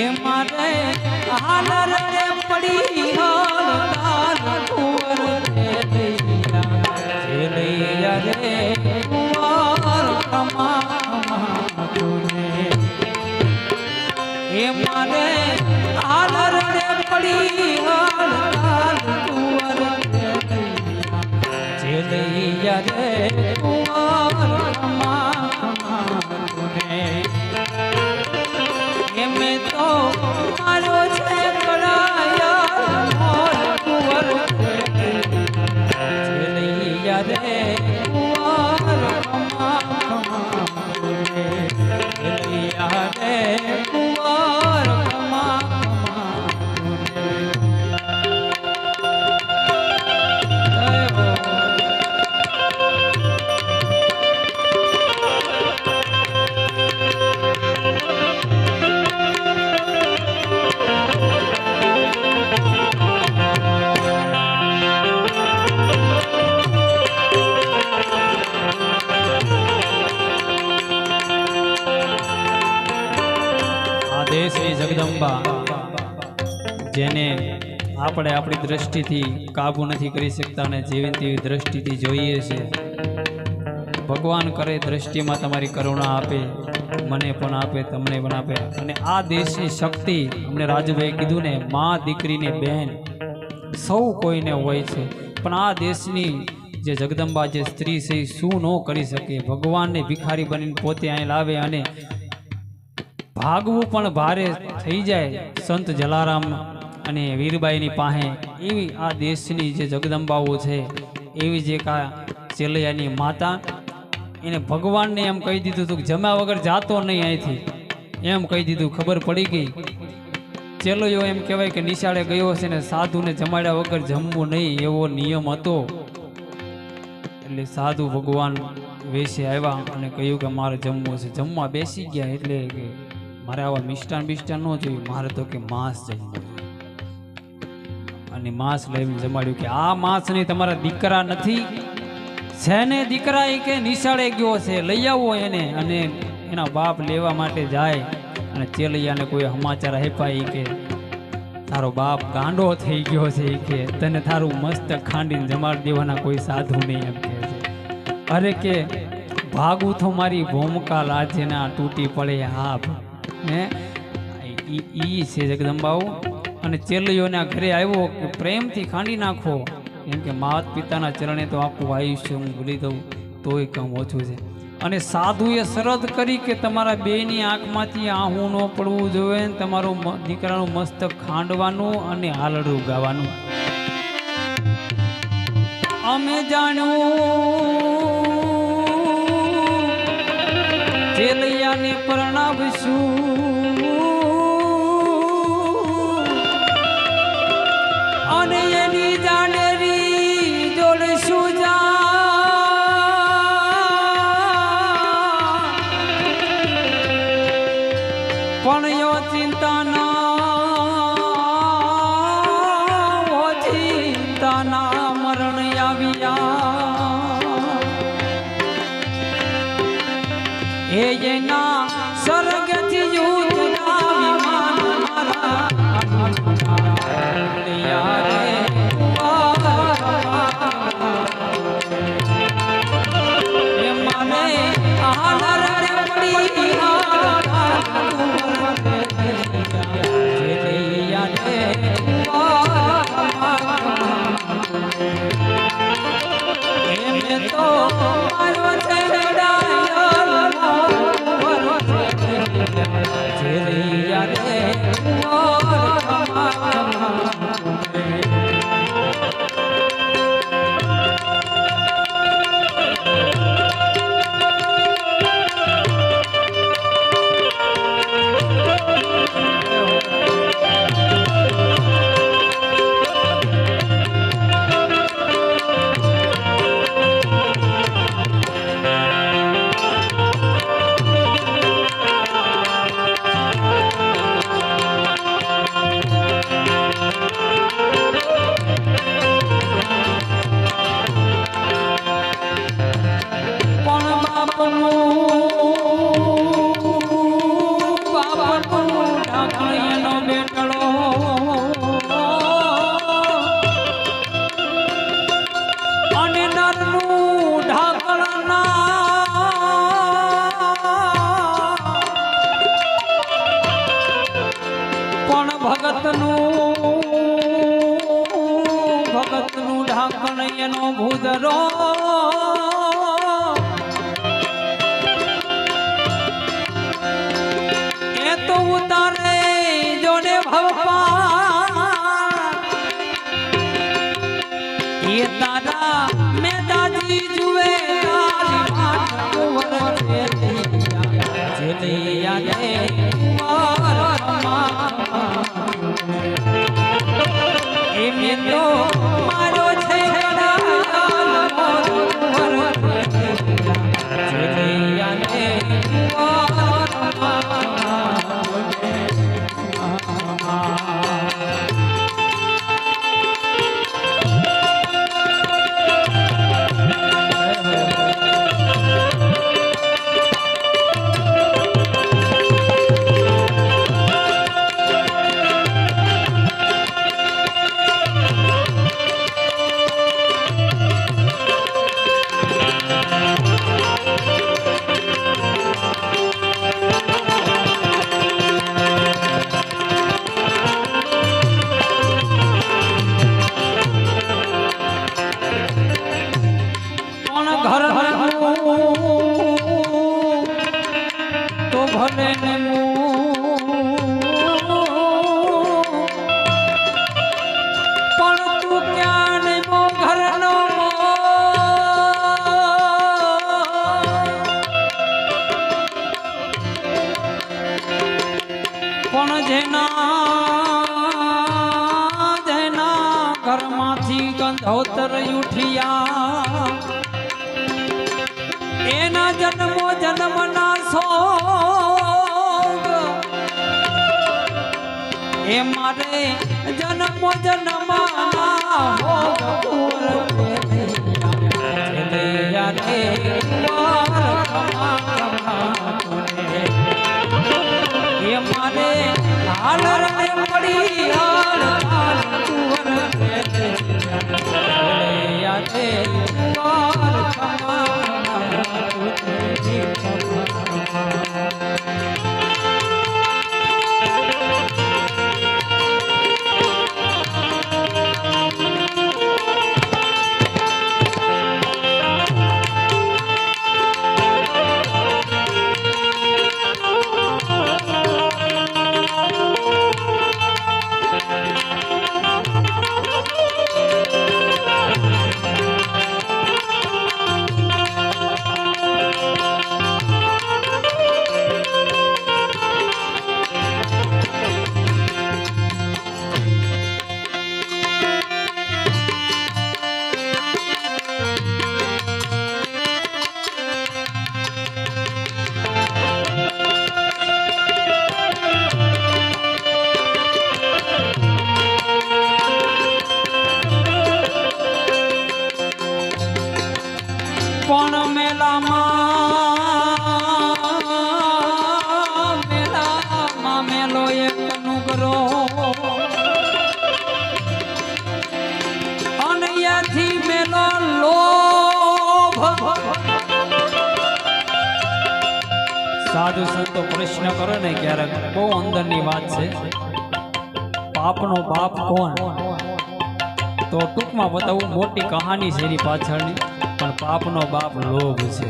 એ મારે હાલર રે પડી હાલ કુંવર રે લૈયા રે કુંવર કમા તુને એ મારે હાલર રે પડી હાલ કુંવર રે લૈયા રે કુંવર કમા તુને એમે તો મારો છે કરાયા મોર કુંવર છે લૈયા રે કુંવર કમા રે લૈયા રે કુંવર કમા જગદંબા જેને આપણે આપણી દ્રષ્ટિથી કાબુ નથી કરી શકતા અને જેવી તેવી દ્રષ્ટિથી જોઈએ છે ભગવાન કરે દ્રષ્ટિમાં તમારી કરુણા આપે, મને પણ આપે, તમને પણ આપે. અને આ દેશની શક્તિ અમને રાજુભાઈ કીધું ને, માં દીકરીને બહેન સૌ કોઈને હોય છે, પણ આ દેશની જે જગદંબા જે સ્ત્રી છે શું ન કરી શકે. ભગવાનને ભિખારી બનીને પોતે અહીં લાવે અને ભાગવું પણ ભારે થઈ જાય સંત જલારામ અને વીરબાઈની પાસે. એવી આ દેશની જે જગદંબાઓ છે, એવી જે કા ચેલૈયાની માતા, એને ભગવાનને એમ કહી દીધું હતું કે જમ્યા વગર જાતો નહીં અહીંથી, એમ કહી દીધું. ખબર પડી ગઈ. ચેલૈયો એમ કહેવાય કે નિશાળે ગયો છે ને સાધુને જમાડ્યા વગર જમવું નહીં, એવો નિયમ હતો. એટલે સાધુ ભગવાન વેશે આવ્યા અને કહ્યું કે મારે જમવું છે. જમવા બેસી ગયા એટલે કે મારે આવા મિષ્ટાન બિષ્ટાન ન જોયું, મારે તો કે માંસ જમવું. અને માંસ લઈને જમાડ્યું કે આ માંસ નહીં, તમારા દીકરા નથી છે ને દીકરા, એ કે નિશાળે ગયો છે, લઈ આવો એને. અને એના બાપ લેવા માટે જાય અને ચેલૈયાને કોઈ સમાચાર આપ્યા કે તારો બાપ ગાંડો થઈ ગયો છે, કે તને તારું મસ્ત ખાંડીને જમાડી દેવાના કોઈ સાધુ નહીં, એમ કહે છે. અરે કે ભાગું તો મારી ભૂમકા લાજેના તૂટી પડે હાફ ને ઈ છે જગદંબાઓ. અને ચેલૈયોના ઘરે આવ્યો કે પ્રેમથી ખાંડી નાખો, કેમ કે માત પિતાના ચરણે તો આખું આયુષ્ય હું ભૂલી દઉં તોય કામ ઓછું છે. અને સાધુએ શરત કરી કે તમારા બેની આંખમાંથી આહું ન પડવું જોઈએ, તમારું દીકરાનું મસ્તક ખાંડવાનું અને હાલડું ગાવાનું. અમે જાણ્યું ચેલૈયાને પરણાવશું, અને એની જાણેરી જોડશું જા. પણ યો ચિંતા ના મરણ આવ્યા, એ એના સ્વર્ગથી યુદ્ધ પણ ભગતનું ઢાંકણ એનો ભૂદરો એ તો ઉતારે જોડે ભગવાન એ તારા મેદાજી જુએ મારો છે તો ભલે પણ તું ક્યાં નહીં મો ઘરનો પણ જેના ઘરમાંથી ગંધોતર ઉઠિયા એના જન્મો જન્મના સોગ એ મારે જન્મો જન્મના એ મારે હાલ પડી પણ મેલામાં મેલો એક નુગરો અને યાથી મેલો લોભ સાધુ સંતો પ્રશ્ન કરે ને ક્યારેક બહુ અંદરની વાત છે પાપનો બાપ કોણ તો ટૂંકમાં બતાવું મોટી કહાની છે એની પાછળની પણ પાપનો બાપ લોભ છે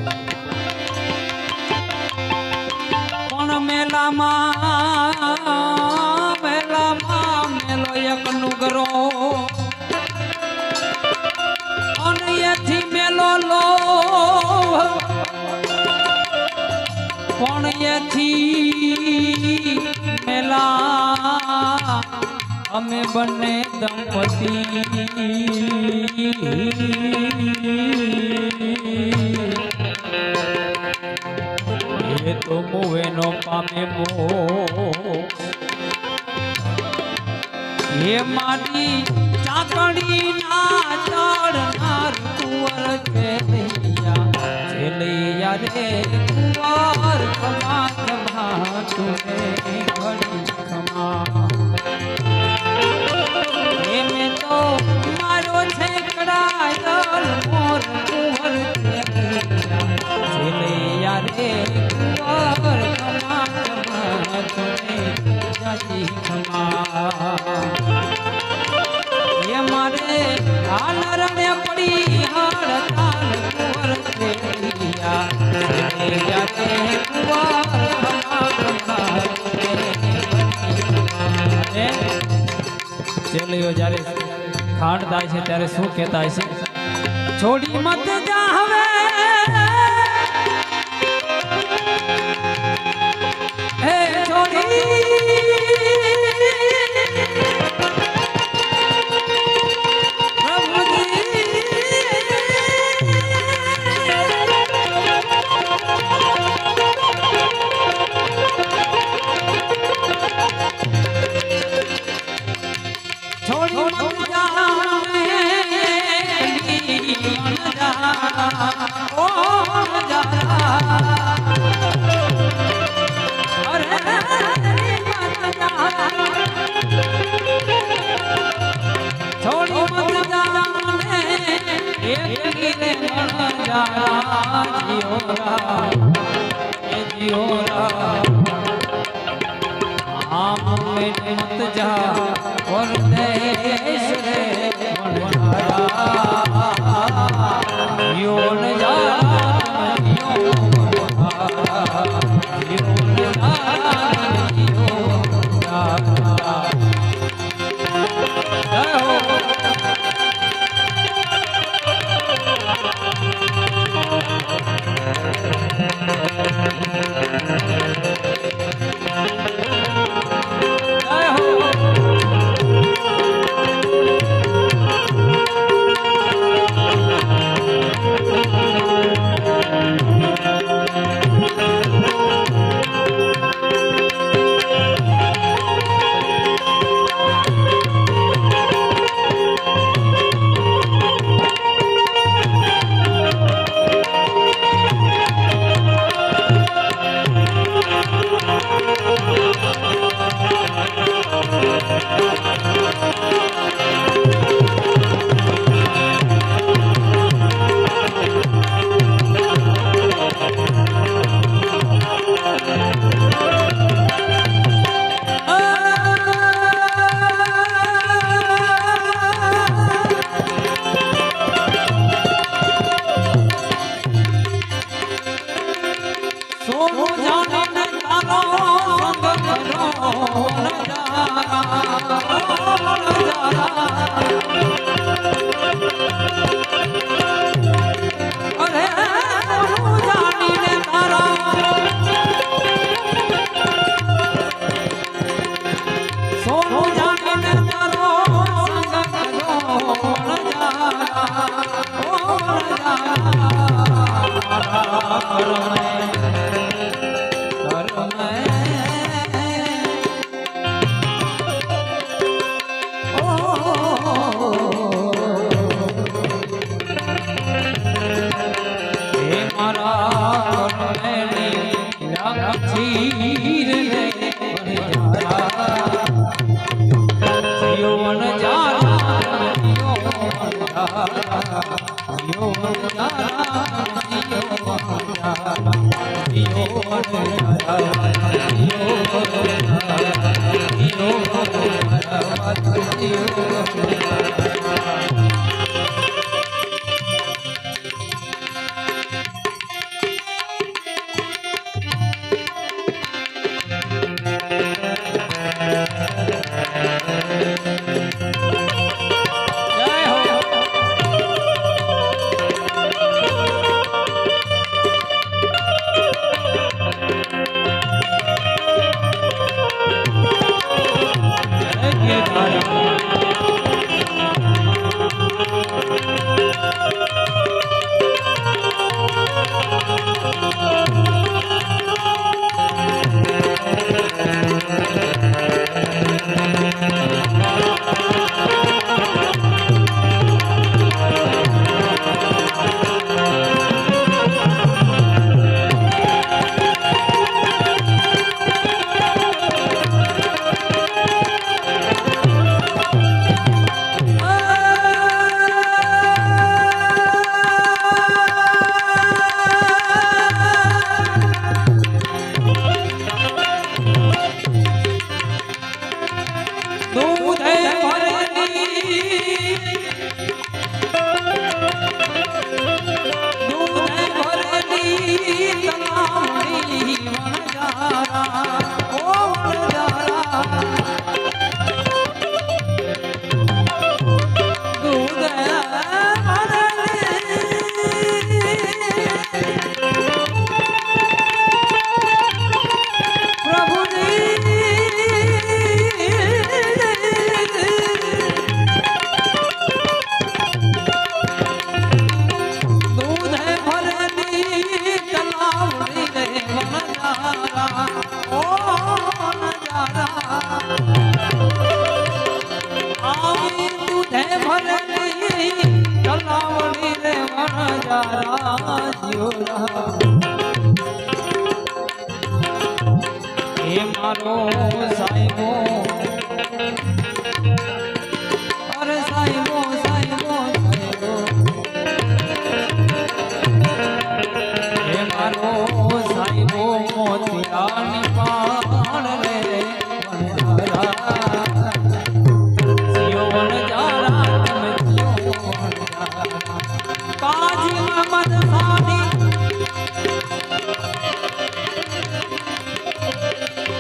પણ મેલામાં મેલો એક નુગરો અને એથી મેલો લોભ પણ એથી મેલા અમે બંને દંપતી એ તો મોવેનો પામે મો એ મારી ચાકડી ના ચડનાર કુંવર છે લૈયા રે કુંવર ખમા ખમા તુને ઘડી ખમા એમે તો મારો છે કડાયલ મોર કુંવર છે લૈયા રે કુંવર ખમા ખમા તુને માતાજી ખમા એ મારે હાલ રણે પડી હાલ તાલ કુંવર દેડિયા રે જાતે કુંવર ચેલીઓ જ્યારે ખાંડ થાય છે ત્યારે શું કહેતા છે છોડી મત જા હવે હે છોડી मत जा और देश रे यो न जा આવી દૂધે ભરેલી તલાવડી રે વણજારા જીવરા એ મારો સાહેબો અરે સાહેબો સાહેબો સાહેબો એ મારો સાહેબો મોતિયાની પાણ રે વણજારા જીઓ વણજારા તમે જીઓ વણજારા કાજી મહમદ સાની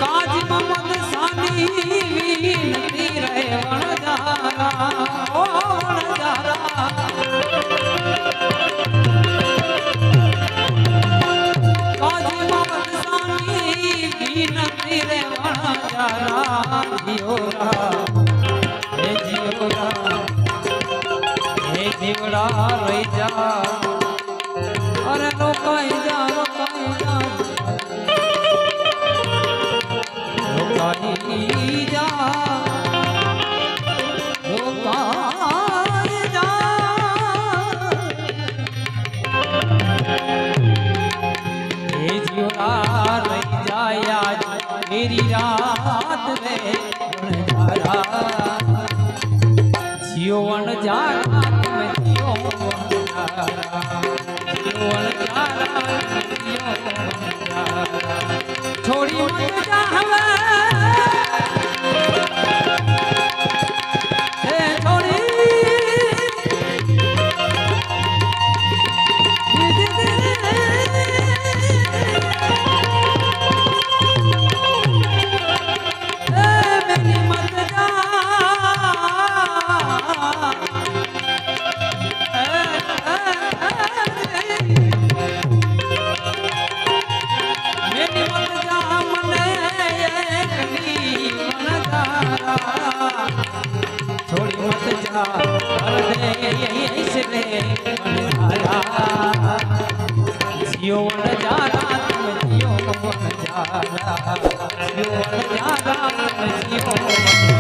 કાજી મહમદ સાની વિનતી રે વણજારા ઓ વણજારા કાજી મહમદ સાની વિનતી રે વણજારા જીઓરા હે જીવડા રહી જા અરે રોકાઈ જા રોકાઈ જા રોકાઈ જા રોકાઈ જા હે જીવડા રહી જાય આજ મેરી રાત રે વણજારા જીઓ વણજારા તમે જીઓ વણજારા જીઓ વણજારા જીઓ વણજારા છોડી મત જા હવે હે છોડી મેરી મત જા મેરી મત જા મને એકલી વણજારા છોડી મત જા પરદેશ રે વણજારા જીઓ વણજારા તમે જીઓ વણજારા જીઓ વણજારા તમે જીઓ